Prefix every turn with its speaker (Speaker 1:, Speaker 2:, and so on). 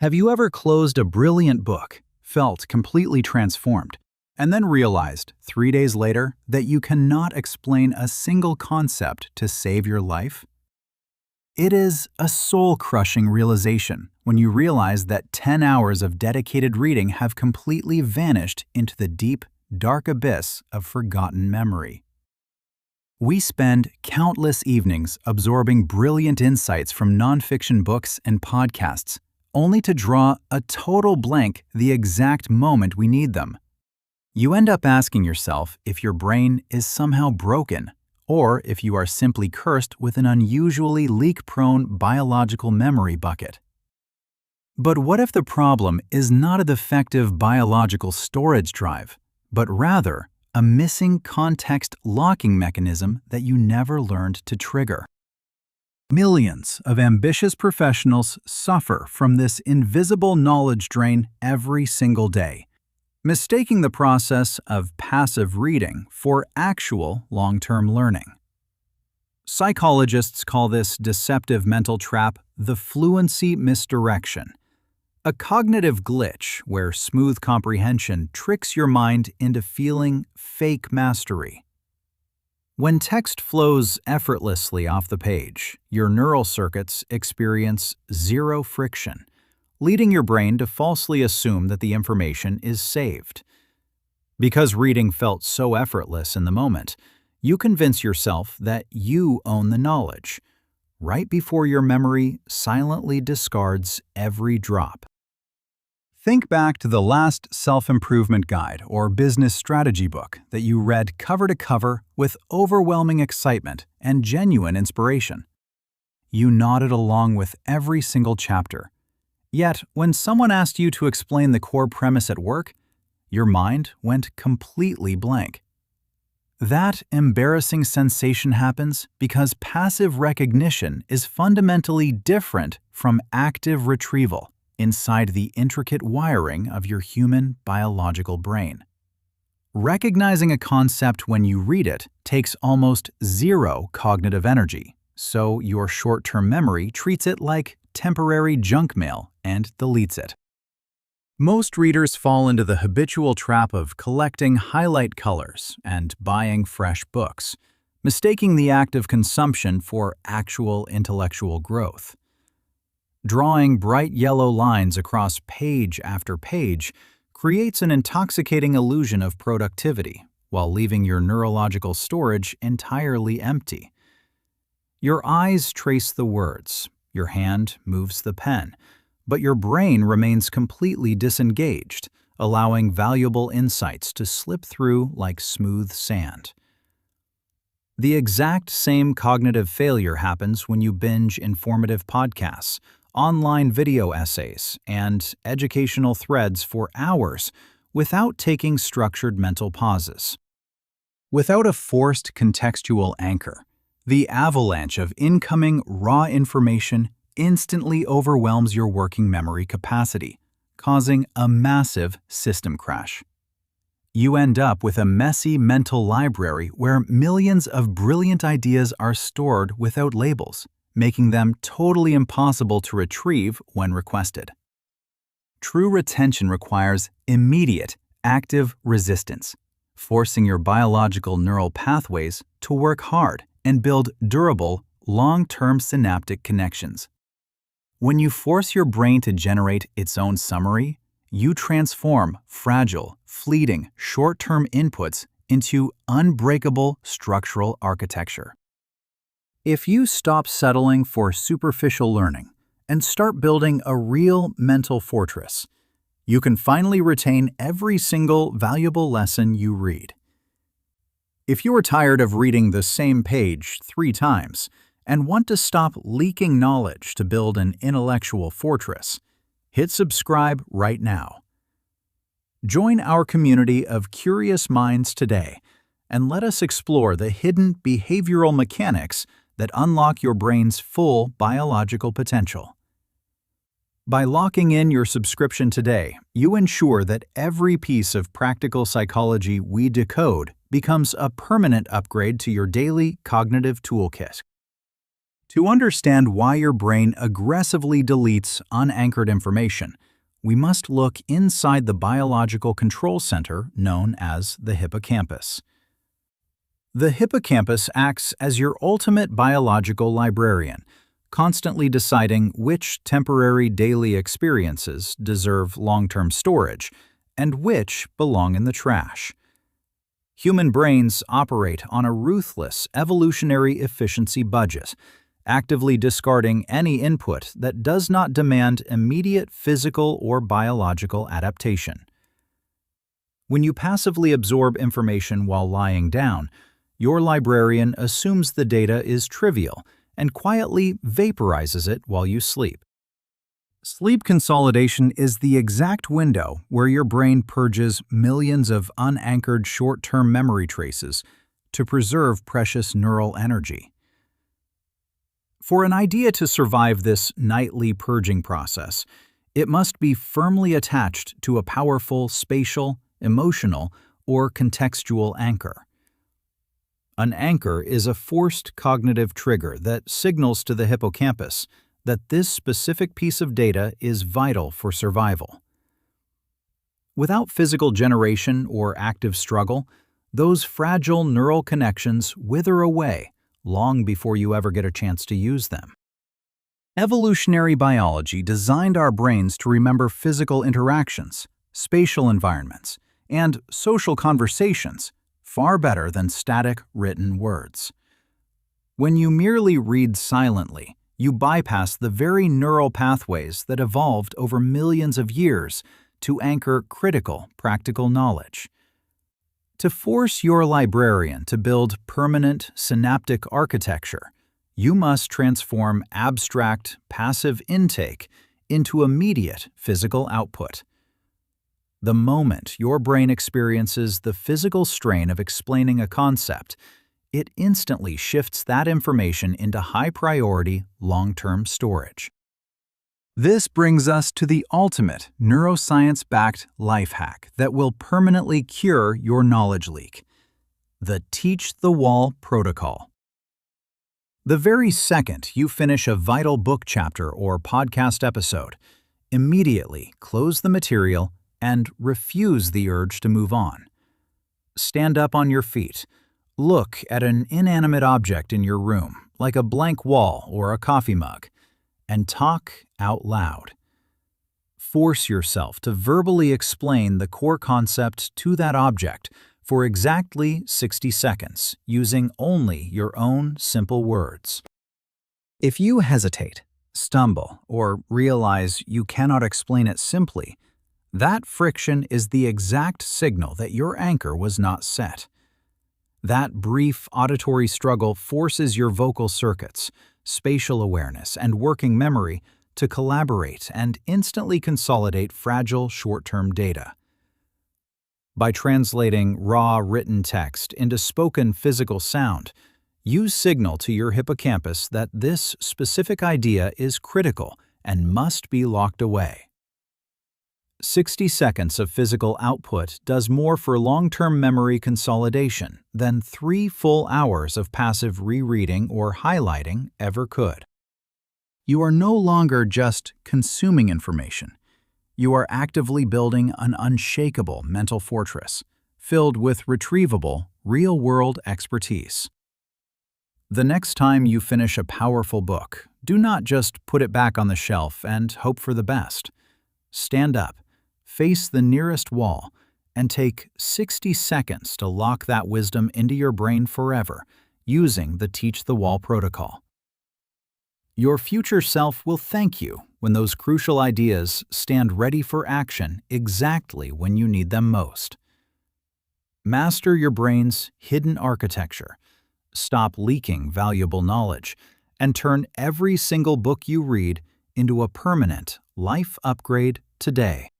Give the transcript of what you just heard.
Speaker 1: Have you ever closed a brilliant book, felt completely transformed, and then realized 3 days later that you cannot explain a single concept to save your life? It is a soul-crushing realization when you realize that 10 hours of dedicated reading have completely vanished into the deep, dark abyss of forgotten memory. We spend countless evenings absorbing brilliant insights from nonfiction books and podcasts, only to draw a total blank the exact moment we need them. You end up asking yourself if your brain is somehow broken, or if you are simply cursed with an unusually leak-prone biological memory bucket. But what if the problem is not a defective biological storage drive, but rather a missing context locking mechanism that you never learned to trigger? Millions of ambitious professionals suffer from this invisible knowledge drain every single day, mistaking the process of passive reading for actual long-term learning. Psychologists call this deceptive mental trap the fluency misdirection, a cognitive glitch where smooth comprehension tricks your mind into feeling fake mastery. When text flows effortlessly off the page, your neural circuits experience zero friction, leading your brain to falsely assume that the information is saved. Because reading felt so effortless in the moment, you convince yourself that you own the knowledge, right before your memory silently discards every drop. Think back to the last self-improvement guide or business strategy book that you read cover to cover with overwhelming excitement and genuine inspiration. You nodded along with every single chapter. Yet, when someone asked you to explain the core premise at work, your mind went completely blank. That embarrassing sensation happens because passive recognition is fundamentally different from active retrieval inside the intricate wiring of your human biological brain. Recognizing a concept when you read it takes almost zero cognitive energy, so your short-term memory treats it like temporary junk mail and deletes it. Most readers fall into the habitual trap of collecting highlight colors and buying fresh books, mistaking the act of consumption for actual intellectual growth. Drawing bright yellow lines across page after page creates an intoxicating illusion of productivity while leaving your neurological storage entirely empty. Your eyes trace the words, your hand moves the pen, but your brain remains completely disengaged, allowing valuable insights to slip through like smooth sand. The exact same cognitive failure happens when you binge informative podcasts, online video essays, and educational threads for hours without taking structured mental pauses. Without a forced contextual anchor, the avalanche of incoming raw information instantly overwhelms your working memory capacity, causing a massive system crash. You end up with a messy mental library where millions of brilliant ideas are stored without labels, making them totally impossible to retrieve when requested. True retention requires immediate, active resistance, forcing your biological neural pathways to work hard and build durable, long-term synaptic connections. When you force your brain to generate its own summary, you transform fragile, fleeting, short-term inputs into unbreakable structural architecture. If you stop settling for superficial learning and start building a real mental fortress, you can finally retain every single valuable lesson you read. If you are tired of reading the same page 3 times and want to stop leaking knowledge to build an intellectual fortress, hit subscribe right now. Join our community of curious minds today and let us explore the hidden behavioral mechanics that unlock your brain's full biological potential. By locking in your subscription today, you ensure that every piece of practical psychology we decode becomes a permanent upgrade to your daily cognitive toolkit. To understand why your brain aggressively deletes unanchored information, we must look inside the biological control center known as the hippocampus. The hippocampus acts as your ultimate biological librarian, constantly deciding which temporary daily experiences deserve long-term storage and which belong in the trash. Human brains operate on a ruthless evolutionary efficiency budget, actively discarding any input that does not demand immediate physical or biological adaptation. When you passively absorb information while lying down, your librarian assumes the data is trivial and quietly vaporizes it while you sleep. Sleep consolidation is the exact window where your brain purges millions of unanchored short-term memory traces to preserve precious neural energy. For an idea to survive this nightly purging process, it must be firmly attached to a powerful spatial, emotional, or contextual anchor. An anchor is a forced cognitive trigger that signals to the hippocampus that this specific piece of data is vital for survival. Without physical generation or active struggle, those fragile neural connections wither away long before you ever get a chance to use them. Evolutionary biology designed our brains to remember physical interactions, spatial environments, and social conversations far better than static written words. When you merely read silently, you bypass the very neural pathways that evolved over millions of years to anchor critical, practical knowledge. To force your librarian to build permanent synaptic architecture, you must transform abstract, passive intake into immediate physical output. The moment your brain experiences the physical strain of explaining a concept, it instantly shifts that information into high-priority, long-term storage. This brings us to the ultimate neuroscience-backed life hack that will permanently cure your knowledge leak: the Teach the Wall protocol. The very second you finish a vital book chapter or podcast episode, immediately close the material and refuse the urge to move on. Stand up on your feet. Look at an inanimate object in your room, like a blank wall or a coffee mug, and talk out loud. Force yourself to verbally explain the core concept to that object for exactly 60 seconds, using only your own simple words. If you hesitate, stumble, or realize you cannot explain it simply, that friction is the exact signal that your anchor was not set. That brief auditory struggle forces your vocal circuits, spatial awareness, and working memory to collaborate and instantly consolidate fragile short-term data. By translating raw written text into spoken physical sound, you signal to your hippocampus that this specific idea is critical and must be locked away. 60 seconds of physical output does more for long-term memory consolidation than 3 full hours of passive rereading or highlighting ever could. You are no longer just consuming information. You are actively building an unshakable mental fortress, filled with retrievable, real-world expertise. The next time you finish a powerful book, do not just put it back on the shelf and hope for the best. Stand up, face the nearest wall, and take 60 seconds to lock that wisdom into your brain forever using the Teach the Wall protocol. Your future self will thank you when those crucial ideas stand ready for action exactly when you need them most. Master your brain's hidden architecture, stop leaking valuable knowledge, and turn every single book you read into a permanent life upgrade today.